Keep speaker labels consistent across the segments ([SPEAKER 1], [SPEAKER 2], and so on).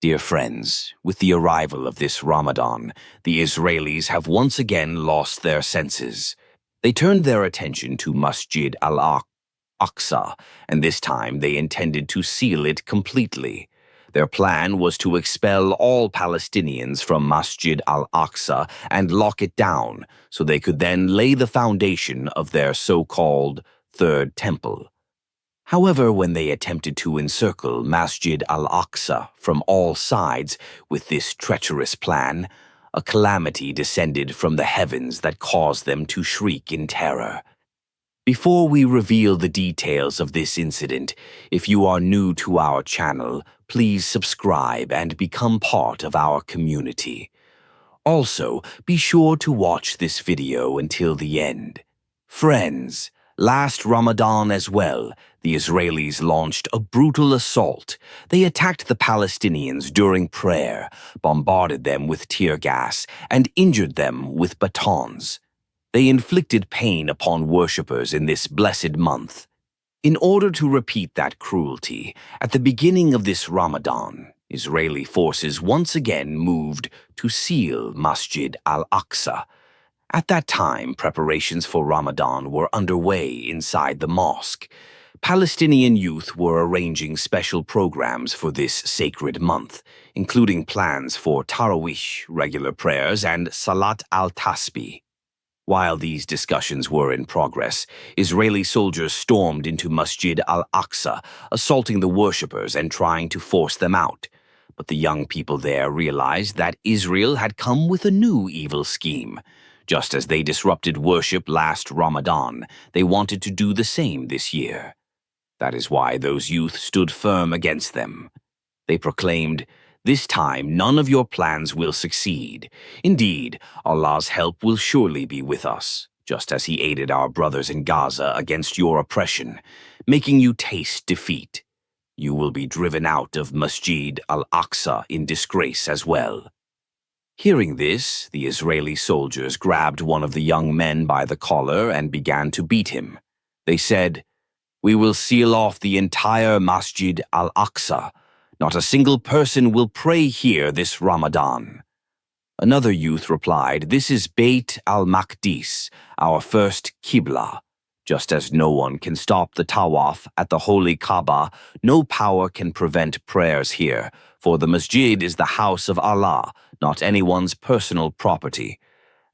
[SPEAKER 1] Dear friends, with the arrival of this Ramadan, the Israelis have once again lost their senses. They turned their attention to Masjid al-Aqsa, and this time they intended to seal it completely. Their plan was to expel all Palestinians from Masjid al-Aqsa and lock it down, so they could then lay the foundation of their so-called Third Temple. However, when they attempted to encircle Masjid al-Aqsa from all sides with this treacherous plan, a calamity descended from the heavens that caused them to shriek in terror. Before we reveal the details of this incident, if you are new to our channel, please subscribe and become part of our community. Also, be sure to watch this video until the end. Friends, last Ramadan as well, the Israelis launched a brutal assault. They attacked the Palestinians during prayer, bombarded them with tear gas, and injured them with batons. They inflicted pain upon worshippers in this blessed month. In order to repeat that cruelty, at the beginning of this Ramadan, Israeli forces once again moved to seal Masjid al-Aqsa. At that time, preparations for Ramadan were underway inside the mosque. Palestinian youth were arranging special programs for this sacred month, including plans for Tarawih, regular prayers, and Salat al-Tasbih. While these discussions were in progress, Israeli soldiers stormed into Masjid al-Aqsa, assaulting the worshippers and trying to force them out. But the young people there realized that Israel had come with a new evil scheme. Just as they disrupted worship last Ramadan, they wanted to do the same this year. That is why those youth stood firm against them. They proclaimed, "This time none of your plans will succeed. Indeed, Allah's help will surely be with us, just as He aided our brothers in Gaza against your oppression, making you taste defeat. You will be driven out of Masjid al-Aqsa in disgrace as well." Hearing this, the Israeli soldiers grabbed one of the young men by the collar and began to beat him. They said, "We will seal off the entire Masjid al-Aqsa. Not a single person will pray here this Ramadan." Another youth replied, "This is Beit al-Maqdis, our first Qibla. Just as no one can stop the tawaf at the holy Kaaba, no power can prevent prayers here, for the masjid is the house of Allah, not anyone's personal property.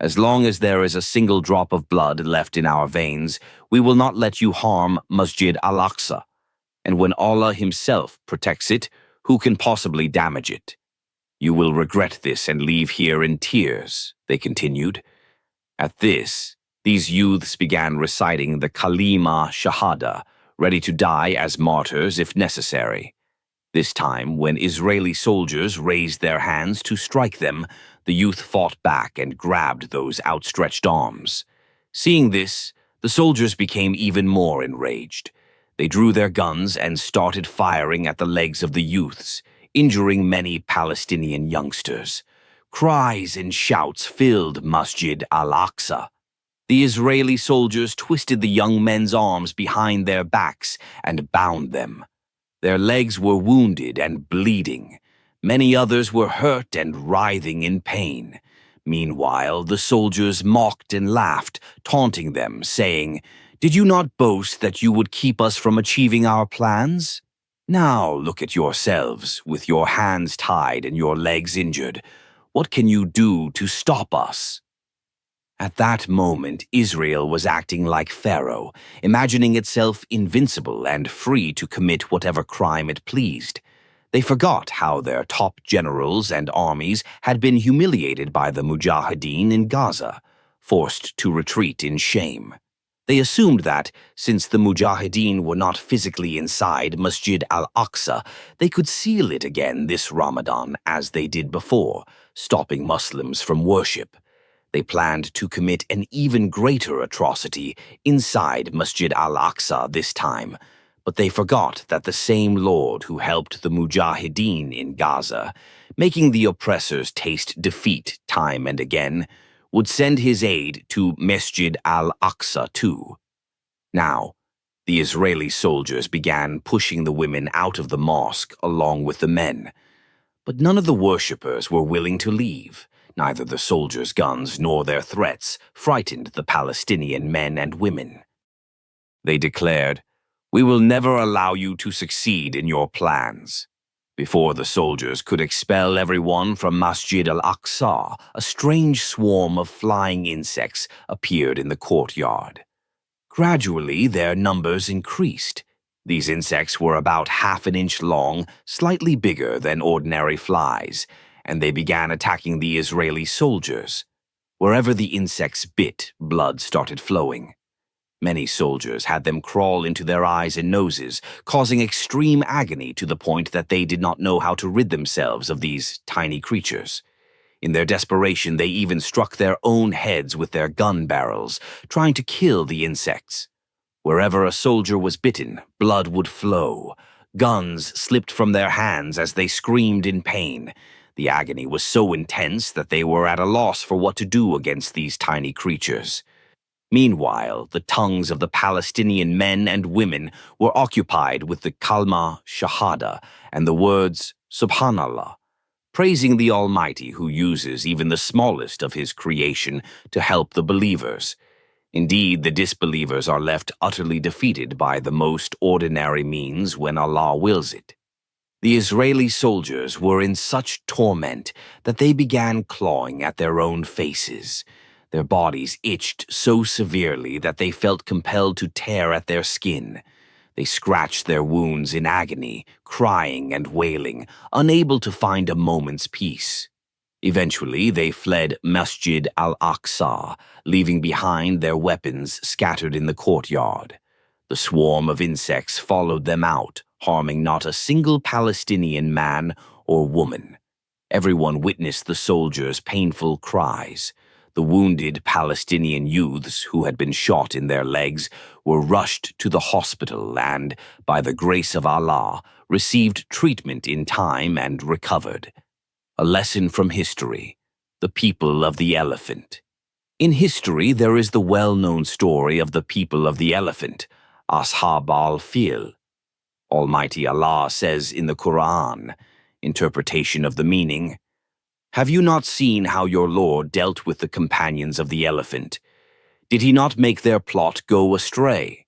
[SPEAKER 1] As long as there is a single drop of blood left in our veins, we will not let you harm Masjid al-Aqsa. And when Allah Himself protects it, who can possibly damage it? You will regret this and leave here in tears," they continued. At this, these youths began reciting the Kalima Shahada, ready to die as martyrs if necessary. This time, when Israeli soldiers raised their hands to strike them, the youth fought back and grabbed those outstretched arms. Seeing this, the soldiers became even more enraged. They drew their guns and started firing at the legs of the youths, injuring many Palestinian youngsters. Cries and shouts filled Masjid al-Aqsa. The Israeli soldiers twisted the young men's arms behind their backs and bound them. Their legs were wounded and bleeding. Many others were hurt and writhing in pain. Meanwhile, the soldiers mocked and laughed, taunting them, saying, "Did you not boast that you would keep us from achieving our plans? Now look at yourselves, with your hands tied and your legs injured. What can you do to stop us?" At that moment, Israel was acting like Pharaoh, imagining itself invincible and free to commit whatever crime it pleased. They forgot how their top generals and armies had been humiliated by the Mujahideen in Gaza, forced to retreat in shame. They assumed that, since the Mujahideen were not physically inside Masjid al-Aqsa, they could seal it again this Ramadan as they did before, stopping Muslims from worship. They planned to commit an even greater atrocity inside Masjid al-Aqsa this time, but they forgot that the same Lord who helped the Mujahideen in Gaza, making the oppressors taste defeat time and again, would send His aid to Masjid al-Aqsa too. Now, the Israeli soldiers began pushing the women out of the mosque along with the men. But none of the worshippers were willing to leave. Neither the soldiers' guns nor their threats frightened the Palestinian men and women. They declared, "We will never allow you to succeed in your plans." Before the soldiers could expel everyone from Masjid al-Aqsa, a strange swarm of flying insects appeared in the courtyard. Gradually, their numbers increased. These insects were about half an inch long, slightly bigger than ordinary flies, and they began attacking the Israeli soldiers. Wherever the insects bit, blood started flowing. Many soldiers had them crawl into their eyes and noses, causing extreme agony to the point that they did not know how to rid themselves of these tiny creatures. In their desperation, they even struck their own heads with their gun barrels, trying to kill the insects. Wherever a soldier was bitten, blood would flow. Guns slipped from their hands as they screamed in pain. The agony was so intense that they were at a loss for what to do against these tiny creatures. Meanwhile, the tongues of the Palestinian men and women were occupied with the kalma shahada and the words Subhanallah, praising the Almighty who uses even the smallest of his creation to help the believers. Indeed, the disbelievers are left utterly defeated by the most ordinary means when Allah wills it. The Israeli soldiers were in such torment that they began clawing at their own faces. Their bodies itched so severely that they felt compelled to tear at their skin. They scratched their wounds in agony, crying and wailing, unable to find a moment's peace. Eventually, they fled Masjid al-Aqsa, leaving behind their weapons scattered in the courtyard. The swarm of insects followed them out, harming not a single Palestinian man or woman. Everyone witnessed the soldiers' painful cries. The wounded Palestinian youths who had been shot in their legs were rushed to the hospital and, by the grace of Allah, received treatment in time and recovered. A lesson from history: the people of the elephant. In history, there is the well-known story of the people of the elephant, Ashab al-Fil. Almighty Allah says in the Quran, interpretation of the meaning, "Have you not seen how your Lord dealt with the companions of the elephant? Did he not make their plot go astray?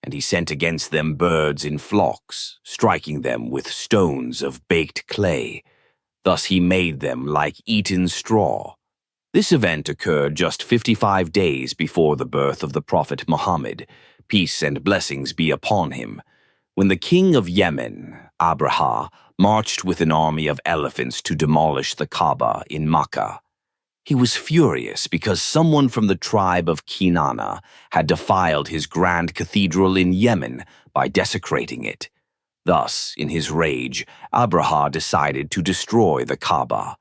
[SPEAKER 1] And he sent against them birds in flocks, striking them with stones of baked clay. Thus he made them like eaten straw." This event occurred just 55 days before the birth of the Prophet Muhammad, peace and blessings be upon him, when the king of Yemen, Abraha, marched with an army of elephants to demolish the Kaaba in Makkah. He was furious because someone from the tribe of Kinana had defiled his grand cathedral in Yemen by desecrating it. Thus, in his rage, Abraha decided to destroy the Kaaba.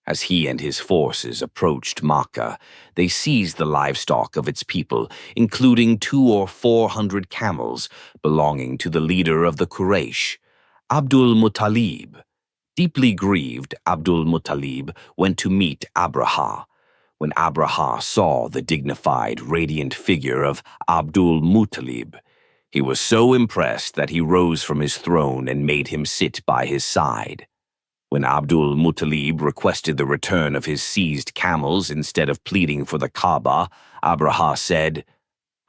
[SPEAKER 1] As he and his forces approached Makkah, they seized the livestock of its people, including 200 or 400 camels belonging to the leader of the Quraysh, Abdul Muttalib. Deeply grieved, Abdul Muttalib went to meet Abraha. When Abraha saw the dignified, radiant figure of Abdul Muttalib, he was so impressed that he rose from his throne and made him sit by his side. When Abdul Muttalib requested the return of his seized camels instead of pleading for the Kaaba, Abraha said,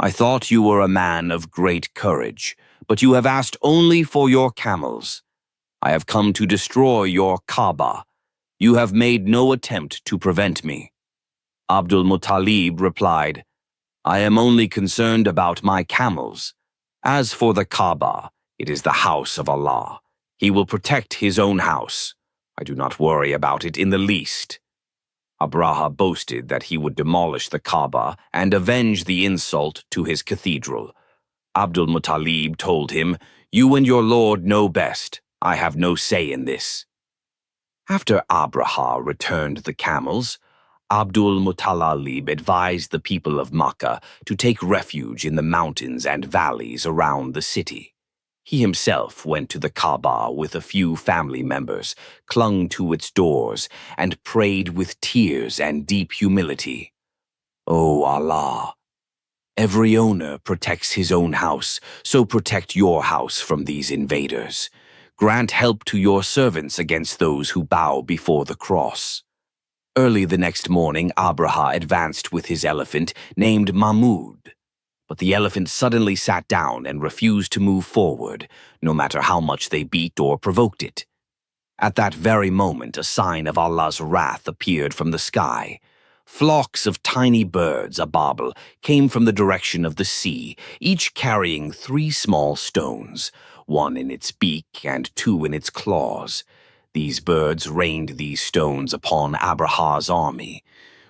[SPEAKER 1] "I thought you were a man of great courage, but you have asked only for your camels. I have come to destroy your Kaaba. You have made no attempt to prevent me." Abdul Muttalib replied, "I am only concerned about my camels. As for the Kaaba, it is the house of Allah. He will protect his own house. I do not worry about it in the least." Abraha boasted that he would demolish the Kaaba and avenge the insult to his cathedral. Abdul Muttalib told him, "You and your Lord know best. I have no say in this." After Abraha returned the camels, Abdul Muttalib advised the people of Makkah to take refuge in the mountains and valleys around the city. He himself went to the Kaaba with a few family members, clung to its doors, and prayed with tears and deep humility. "O Allah, every owner protects his own house, so protect your house from these invaders. Grant help to your servants against those who bow before the cross." Early the next morning, Abraha advanced with his elephant, named Mahmud. But the elephant suddenly sat down and refused to move forward, no matter how much they beat or provoked it. At that very moment, a sign of Allah's wrath appeared from the sky. Flocks of tiny birds, ababil, came from the direction of the sea, each carrying 3 small stones, 1 in its beak and 2 in its claws. These birds rained these stones upon Abraha's army.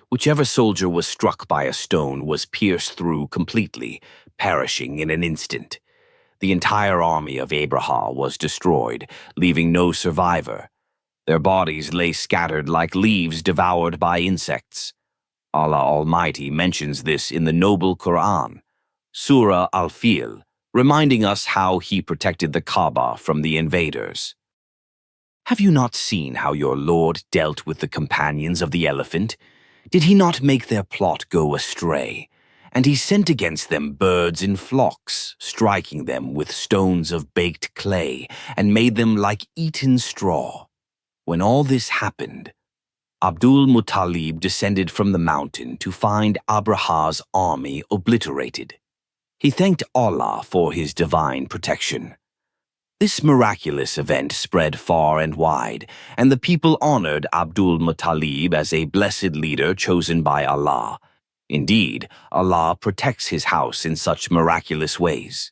[SPEAKER 1] Whichever soldier was struck by a stone was pierced through completely, perishing in an instant. The entire army of Abraha was destroyed, leaving no survivor. Their bodies lay scattered like leaves devoured by insects. Allah Almighty mentions this in the noble Quran, Surah Al-Fil, reminding us how He protected the Kaaba from the invaders. Have you not seen how your Lord dealt with the companions of the elephant? Did He not make their plot go astray? And He sent against them birds in flocks, striking them with stones of baked clay, and made them like eaten straw. When all this happened, Abdul Muttalib descended from the mountain to find Abraha's army obliterated. He thanked Allah for His divine protection. This miraculous event spread far and wide, and the people honored Abdul Muttalib as a blessed leader chosen by Allah. Indeed, Allah protects His house in such miraculous ways.